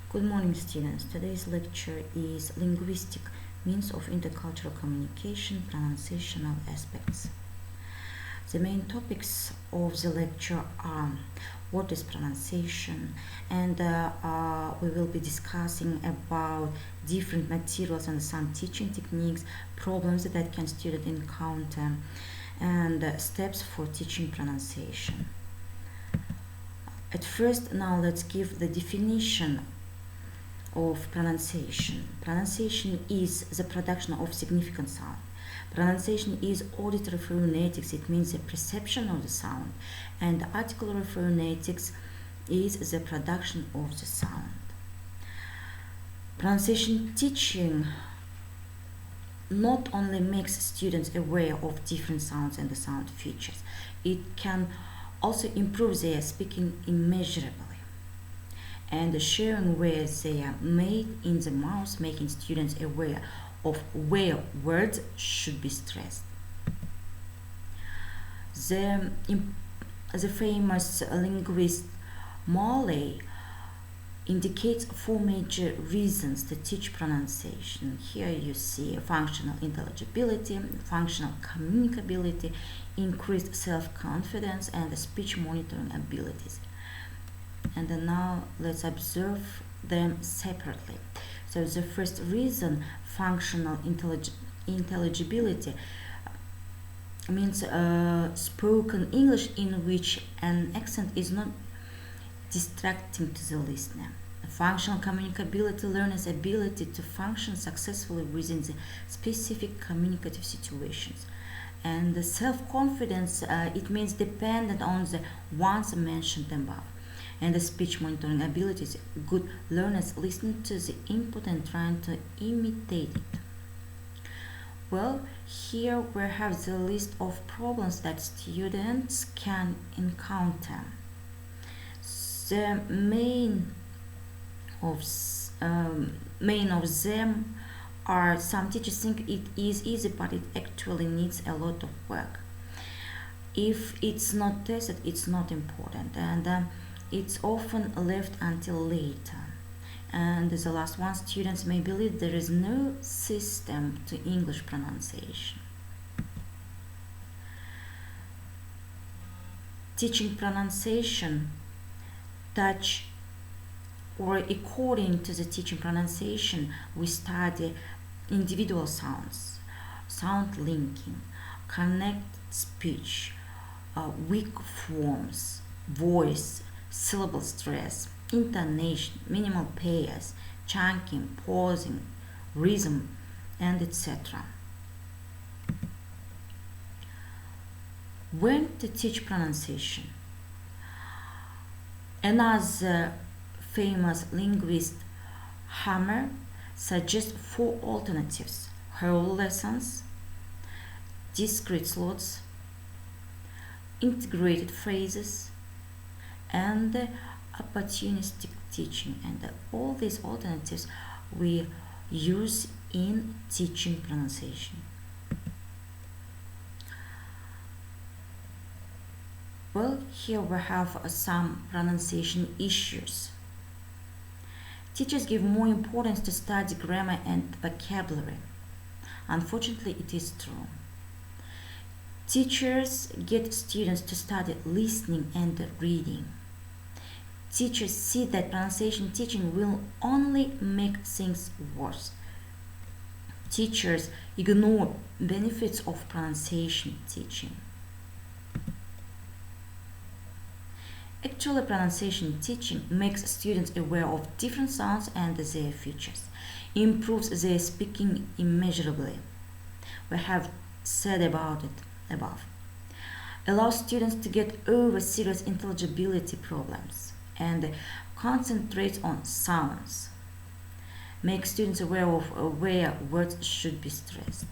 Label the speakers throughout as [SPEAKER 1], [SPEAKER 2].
[SPEAKER 1] Good morning, students. Today's lecture is Linguistic, Means of Intercultural Communication, Pronunciational Aspects. The main topics of the lecture are what is pronunciation, and we will be discussing about different materials and some teaching techniques, problems that can student encounter, and steps for teaching pronunciation. At first, now let's give the definition of pronunciation. Pronunciation is the production of significant sound. Pronunciation is auditory phonetics, it means the perception of the sound, and articulatory phonetics is the production of the sound. Pronunciation teaching not only makes students aware of different sounds and the sound features, it can also improve their speaking immeasurably. And sharing where they are made in the mouth, making students aware of where words should be stressed. The famous linguist Morley indicates four major reasons to teach pronunciation. Here you see functional intelligibility, functional communicability, increased self-confidence, and the speech monitoring abilities. And then now let's observe them separately. So the first reason, functional intelligibility, means spoken English in which an accent is not distracting to the listener. Functional communicability, learner's ability to function successfully within the specific communicative situations. And the self-confidence, it means dependent on the ones mentioned above. And the speech monitoring abilities, good learners listen to the input and trying to imitate it. Well, here we have the list of problems that students can encounter. The main of them are, some teachers think it is easy, but it actually needs a lot of work. If it's not tested, it's not important, and it's often left until later. And the last one, students may believe there is no system to English pronunciation. Teaching pronunciation touch, or according to the teaching pronunciation, we study individual sounds, sound linking, connected speech, weak forms, voice, syllable stress, intonation, minimal pairs, chunking, pausing, rhythm, and etc. When to teach pronunciation? Another famous linguist, Hammer, suggests four alternatives: whole lessons, discrete slots, integrated phrases, and opportunistic teaching. And all these alternatives we use in teaching pronunciation. Well, here we have some pronunciation issues. Teachers give more importance to study grammar and vocabulary. Unfortunately, it is true. Teachers get students to study listening and reading. Teachers see that pronunciation teaching will only make things worse. Teachers ignore benefits of pronunciation teaching. Actually, pronunciation teaching makes students aware of different sounds and their features, improves their speaking immeasurably. We have said about it above. Allows students to get over serious intelligibility problems and concentrates on sounds. Makes students aware of where words should be stressed.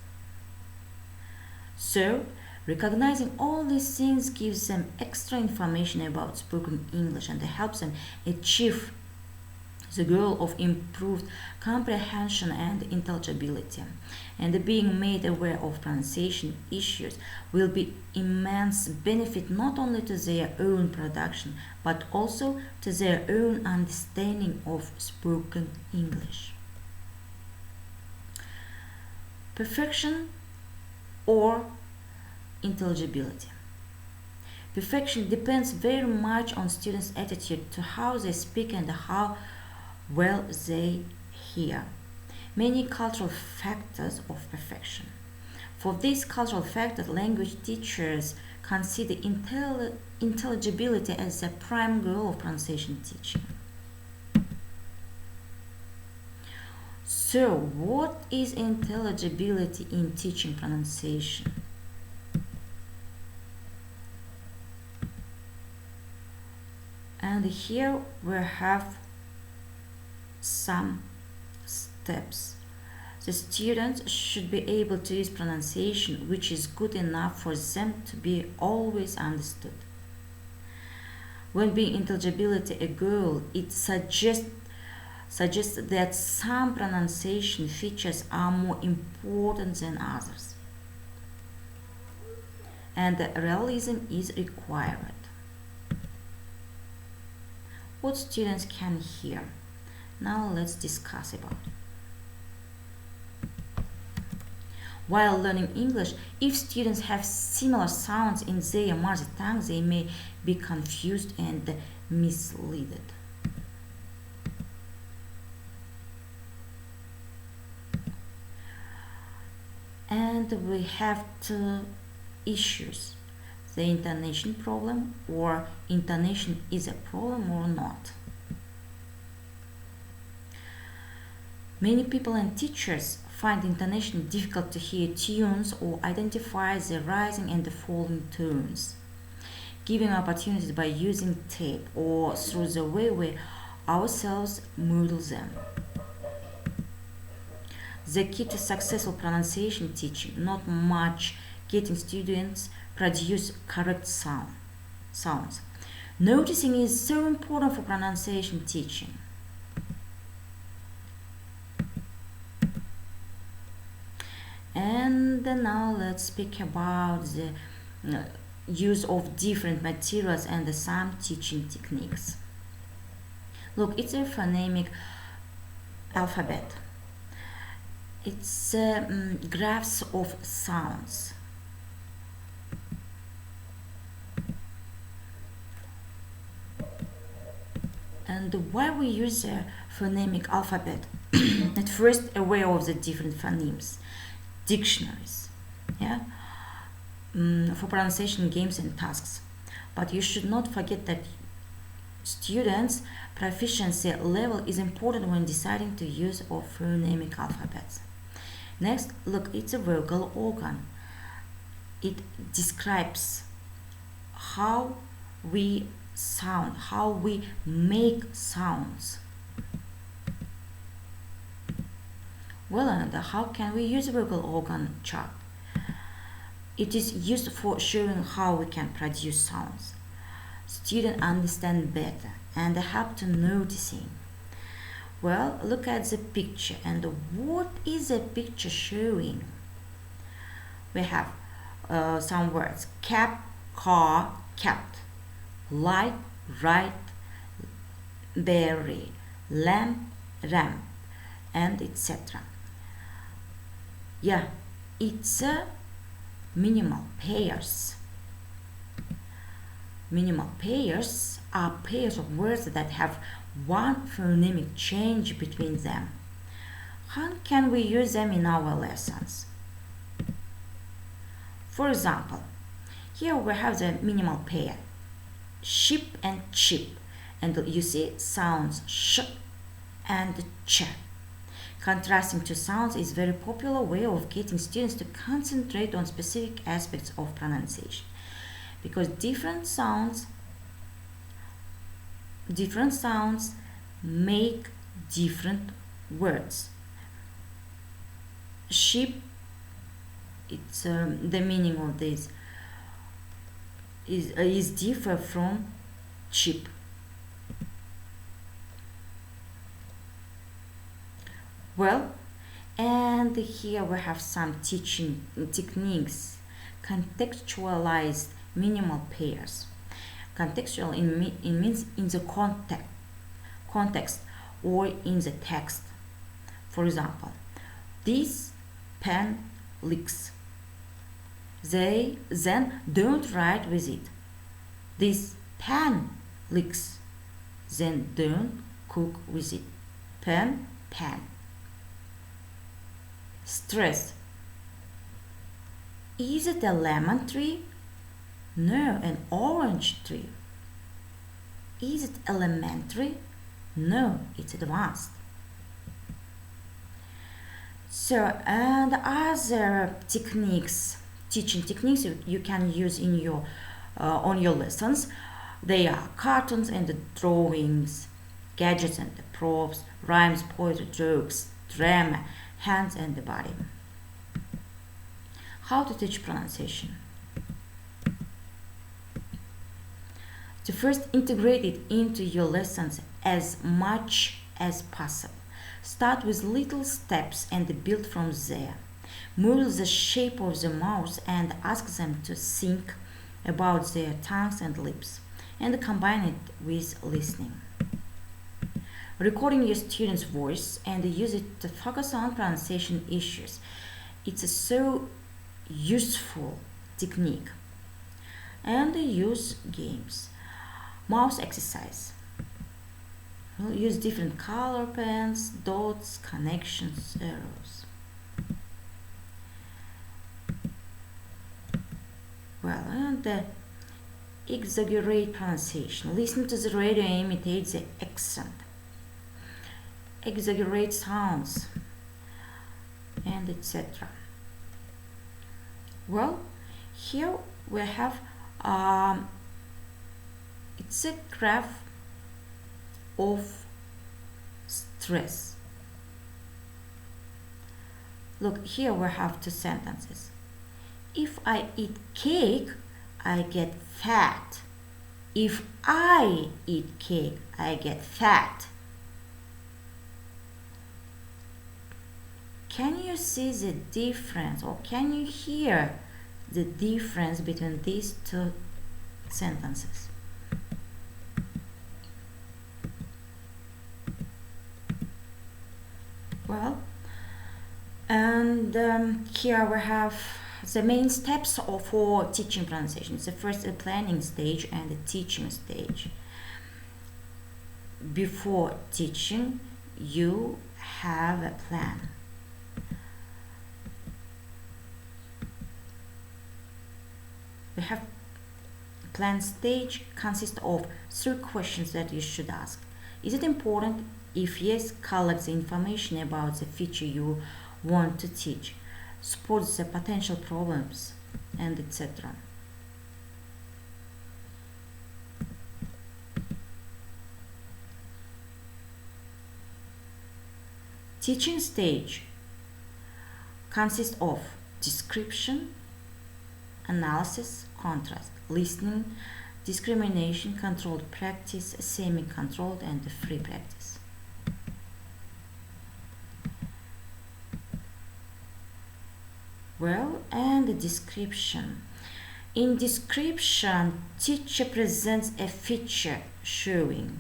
[SPEAKER 1] So, recognizing all these things gives them extra information about spoken English and helps them achieve the goal of improved comprehension and intelligibility, and being made aware of pronunciation issues will be immense benefit not only to their own production but also to their own understanding of spoken English. Perfection or intelligibility. Perfection depends very much on students' attitude to how they speak and how well they hear. Many cultural factors of perfection. For these cultural factors, language teachers consider intelligibility as the prime goal of pronunciation teaching. So, what is intelligibility in teaching pronunciation? And here we have some steps. The students should be able to use pronunciation which is good enough for them to be always understood. When being intelligibility a goal, it suggests that some pronunciation features are more important than others, and realism is required. What students can hear. Now let's discuss about it. While learning English, if students have similar sounds in their mother tongue, they may be confused and misled. And we have two issues: the intonation problem, or intonation is a problem or not. Many people and teachers find intonation difficult to hear tunes or identify the rising and the falling tones. Giving opportunities by using tape or through the way we ourselves model them. The key to successful pronunciation teaching, not much getting students produce correct sounds. Noticing is so important for pronunciation teaching. And now let's speak about the use of different materials and some teaching techniques. Look, it's a phonemic alphabet. It's graphs of sounds. And why we use a phonemic alphabet? At first, aware of the different phonemes, dictionaries, for pronunciation games and tasks. But you should not forget that students' proficiency level is important when deciding to use of phonemic alphabets. Next, look, it's a vocal organ. It describes how we sound, how we make sounds. Well, and how can we use a vocal organ chart? It is used for showing how we can produce sounds. Students understand better and help to noticing. Well, look at the picture, and what is the picture showing? We have some words: cap, car, cat, light, right, berry, lamp, ramp, and etc. Yeah, it's a minimal pairs. Minimal pairs are pairs of words that have one phonemic change between them. How can we use them in our lessons? For example, here we have the minimal pair, sheep and chip, and you see sounds sh and ch. Contrasting two sounds is a very popular way of getting students to concentrate on specific aspects of pronunciation, because different sounds make different words. Sheep, it's the meaning of this is different from chip. Well, and here we have some teaching techniques. Contextualized minimal pairs. Contextual means in the context or in the text. For example, this pen leaks. They then don't write with it. This pan leaks. Then don't cook with it. Pan. Stress. Is it a lemon tree? No, an orange tree. Is it elementary? No, it's advanced. So, and other techniques, teaching techniques you can use in your on your lessons, they are cartoons and drawings, gadgets and props, rhymes, poetry, jokes, drama, hands and the body. How to teach pronunciation? To first integrate it into your lessons as much as possible. Start with little steps and build from there. Model the shape of the mouth and ask them to think about their tongues and lips, and combine it with listening. Recording your student's voice and use it to focus on pronunciation issues. It's a so useful technique. And use games. Mouse exercise. We'll use different color pens, dots, connections, arrows. Well, and exaggerate pronunciation. Listen to the radio and imitate the accent. Exaggerate sounds, and etc. Well, here we have it's a graph of stress. Look, here we have two sentences. If I eat cake, I get fat. If I eat cake, I get fat. Can you see the difference, or can you hear the difference between these two sentences? Well, and here we have the main steps for teaching pronunciation. The first, a planning stage and a teaching stage. Before teaching, you have a plan. We have plan stage consists of 3 questions that you should ask. Is it important? If yes, collect the information about the feature you want to teach. Spot the potential problems, and etc. Teaching stage consists of description, analysis, contrast, listening, discrimination, controlled practice, semi-controlled, and free practice. Well, and the description. In description, teacher presents a feature showing.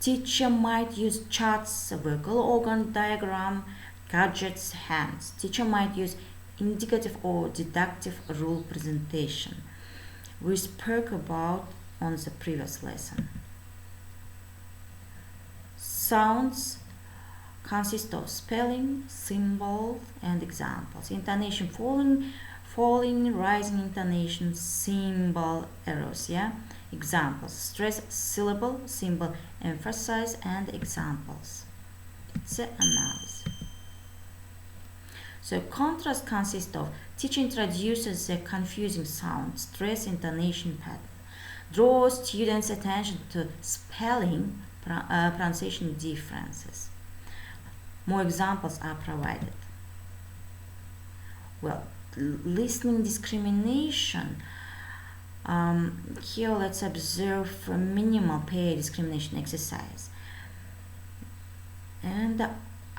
[SPEAKER 1] Teacher might use charts, a vocal organ diagram, gadgets, hands. Teacher might use indicative or deductive rule presentation. We spoke about on the previous lesson. Sounds consist of spelling, symbol, and examples. Intonation, falling, rising intonation, symbol, arrows, yeah? Examples, stress, syllable, symbol, emphasize, and examples. It's an analysis. So contrast consists of teacher introduces the confusing sound, stress, intonation pattern, draws students' attention to spelling, pronunciation differences. More examples are provided. Well, listening discrimination. Here let's observe a minimal pair discrimination exercise. And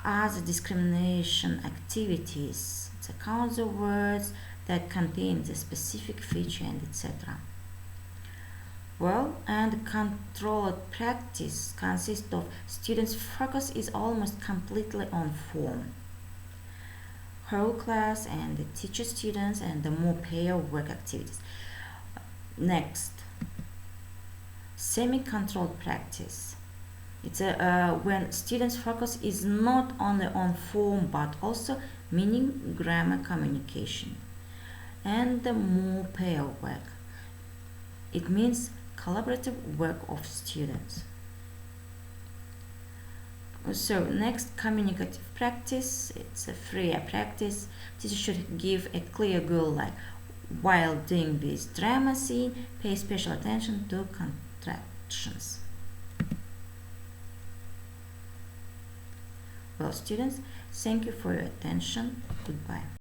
[SPEAKER 1] other discrimination activities. It's count the words that contain the specific feature and etc. Well, and controlled practice consists of students' focus is almost completely on form. Whole class and the teacher students and the more pair work activities. Next, semi-controlled practice. It's when students' focus is not only on form but also meaning, grammar, communication. And the more pair work. It means collaborative work of students. So next, communicative practice. It's a freer practice. Teacher should give a clear goal like while doing this drama scene, pay special attention to contractions. Well, students, thank you for your attention. Goodbye.